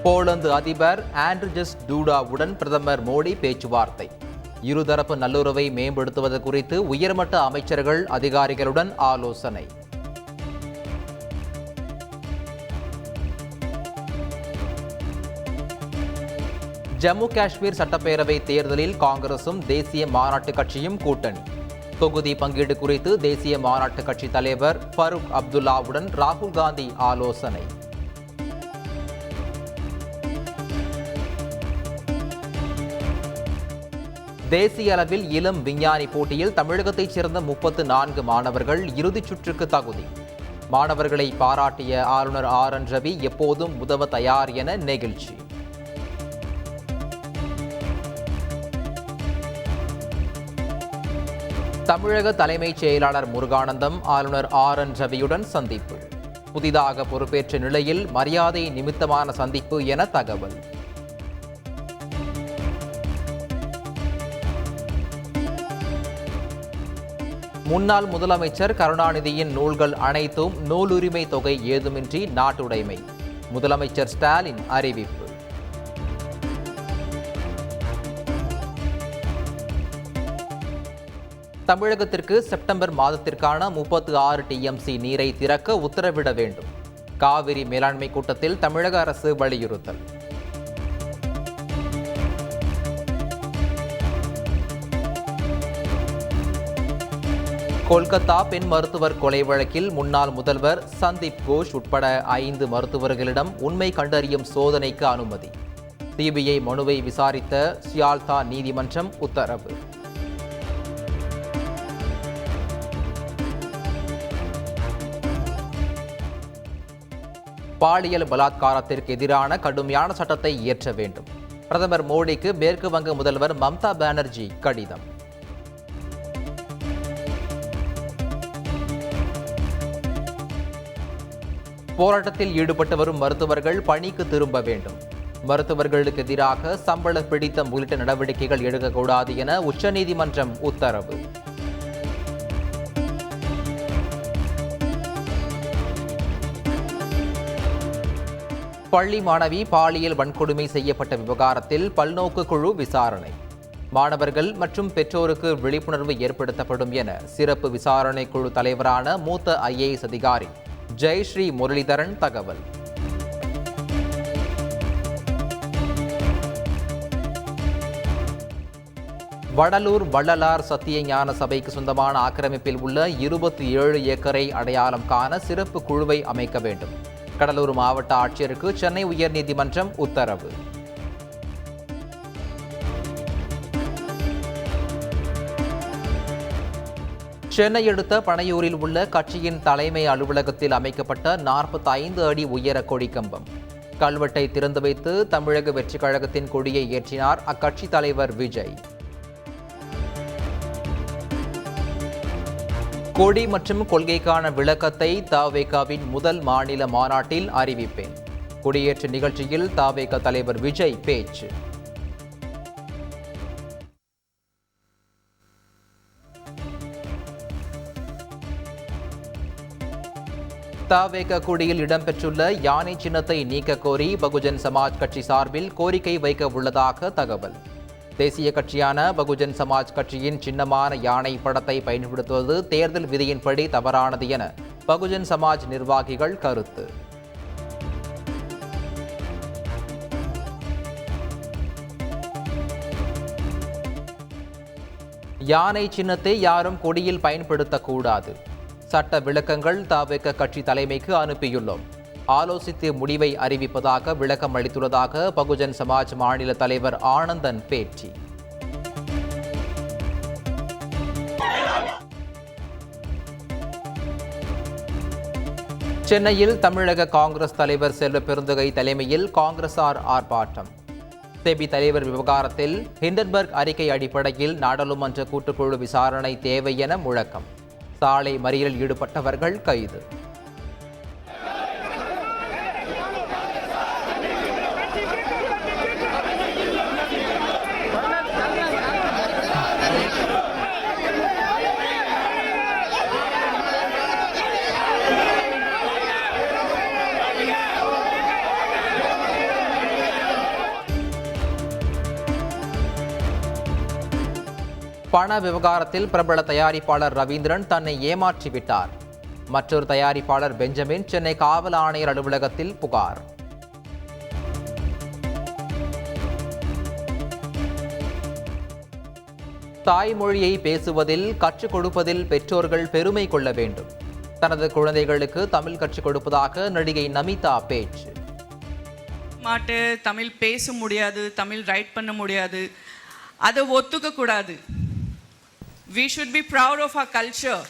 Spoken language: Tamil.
போலந்து அதிபர் ஆண்ட்ரிஜஸ் டூடாவுடன் பிரதமர் மோடி பேச்சுவார்த்தை. இருதரப்பு நல்லுறவை மேம்படுத்துவது குறித்து உயர்மட்ட அமைச்சர்கள் அதிகாரிகளுடன் ஆலோசனை. ஜம்மு காஷ்மீர் சட்டப்பேரவை தேர்தலில் காங்கிரசும் தேசிய மாநாட்டு கட்சியும் கூட்டணி. தொகுதி பங்கீடு குறித்து தேசிய மாநாட்டு கட்சி தலைவர் ஃபரூக் அப்துல்லாவுடன் ராகுல் காந்தி ஆலோசனை. தேசிய அளவில் இளம் விஞ்ஞானி போட்டியில் தமிழகத்தைச் சேர்ந்த 34 மாணவர்கள் இறுதிச் சுற்றுக்கு தகுதி. மாணவர்களை பாராட்டிய ஆளுநர் RN ரவி எப்போதும் உதவ தயார் என நெகிழ்ச்சி. தமிழக தலைமைச் செயலாளர் முருகானந்தம் ஆளுநர் RN ரவியுடன் சந்திப்பு. புதிதாக பொறுப்பேற்ற நிலையில் மரியாதை நிமித்தமான சந்திப்பு என தகவல். முன்னாள் முதலமைச்சர் கருணாநிதியின் நூல்கள் அனைத்தும் நூலுரிமை தொகை ஏதுமின்றி நாட்டுடைமை. முதலமைச்சர் ஸ்டாலின் அறிவிப்பு. தமிழகத்திற்கு செப்டம்பர் மாதத்திற்கான 36 TMC நீரை திறக்க உத்தரவிட வேண்டும். காவிரி மேலாண்மை கூட்டத்தில் தமிழக அரசு வலியுறுத்தல். கொல்கத்தா பெண் மருத்துவர் கொலை வழக்கில் முன்னாள் முதல்வர் சந்தீப் கோஷ் உட்பட 5 மருத்துவர்களிடம் உண்மை கண்டறியும் சோதனைக்கு அனுமதி. CBI மனுவை விசாரித்த சியால்தா நீதிமன்றம் உத்தரவு. பாலியல் பலாத்காரத்திற்கு எதிரான கடுமையான சட்டத்தை இயற்ற வேண்டும். பிரதமர் மோடிக்கு மேற்கு வங்க முதல்வர் மம்தா பானர்ஜி கடிதம். போராட்டத்தில் ஈடுபட்டு வரும் மருத்துவர்கள் பணிக்கு திரும்ப வேண்டும். மருத்துவர்களுக்கு எதிராக சம்பள பிடித்தம் உள்ளிட்ட நடவடிக்கைகள் எடுக்கக்கூடாது என உச்சநீதிமன்றம் உத்தரவு. பள்ளி மாணவி பாலியல் வன்கொடுமை செய்யப்பட்ட விவகாரத்தில் பல்நோக்கு குழு விசாரணை. மாணவர்கள் மற்றும் பெற்றோருக்கு விழிப்புணர்வு ஏற்படுத்தப்படும் என சிறப்பு விசாரணை குழு தலைவரான மூத்த IAS அதிகாரி ஜெயஸ்ரீ முரளிதரன் தகவல். வடலூர் வள்ளலார் சத்திய ஞான சபைக்கு சொந்தமான ஆக்கிரமிப்பில் உள்ள 27 ஏக்கரை அடையாளம் காண சிறப்பு குழுவை அமைக்க வேண்டும். கடலூர் மாவட்ட ஆட்சியருக்கு சென்னை உயர்நீதிமன்றம் உத்தரவு. சென்னை அடுத்த பனையூரில் உள்ள கட்சியின் தலைமை அலுவலகத்தில் அமைக்கப்பட்ட 45 அடி உயர கொடிக்கம்பம். கல்வெட்டை திறந்து வைத்து தமிழக வெற்றிக் கழகத்தின் கொடியை ஏற்றினார் அக்கட்சி தலைவர் விஜய். கொடி மற்றும் கொள்கைக்கான விளக்கத்தை தவேகாவின் முதல் மாநில மாநாட்டில் அறிவிப்பேன். கொடியேற்ற நிகழ்ச்சியில் தவேகா தலைவர் விஜய் பேச்சு. தவேகா கொடியில் இடம்பெற்றுள்ள யானை சின்னத்தை நீக்க கோரி பகுஜன் சமாஜ் கட்சி சார்பில் கோரிக்கை வைக்க உள்ளதாக தகவல். தேசிய கட்சியான பகுஜன் சமாஜ் கட்சியின் சின்னமான யானை படத்தை பயன்படுத்துவது தேர்தல் விதியின்படி தவறானது என பகுஜன் சமாஜ் நிர்வாகிகள் கருத்து. யானை சின்னத்தை யாரும் கொடியில் பயன்படுத்தக்கூடாது. சட்ட விளக்கங்கள் தவேகா கட்சி தலைமைக்கு அனுப்பியுள்ளோம். ஆலோசித்து முடிவை அறிவிப்பதாக விளக்கம் அளித்துள்ளதாக பகுஜன் சமாஜ் மாநில தலைவர் ஆனந்தன் பேச்சு. சென்னையில் தமிழக காங்கிரஸ் தலைவர் செல்வ பெருந்தகை தலைமையில் காங்கிரசார் ஆர்ப்பாட்டம். செபி தலைவர் விவகாரத்தில் ஹிண்டன்பர்க் அறிக்கை அடிப்படையில் நாடாளுமன்ற கூட்டுக்குழு விசாரணை தேவை என முழக்கம். சாலை மறியலில் ஈடுபட்டவர்கள் கைது. பண விவகாரத்தில் பிரபல தயாரிப்பாளர் ரவீந்திரன் தன்னை ஏமாற்றிவிட்டார். மற்றொரு தயாரிப்பாளர் பெஞ்சமின் சென்னை காவல் ஆணையர் அலுவலகத்தில் புகார். தாய்மொழியை பேசுவதில் கற்றுக் கொடுப்பதில் பெற்றோர்கள் பெருமை கொள்ள வேண்டும். தனது குழந்தைகளுக்கு தமிழ் கற்றுக் கொடுப்பதாக நடிகை நமிதா பேச்சு. தமிழ் பேச முடியாது, தமிழ் ரைட் பண்ண முடியாது, அதை ஒத்துக்க கூடாது. We should be proud of our culture.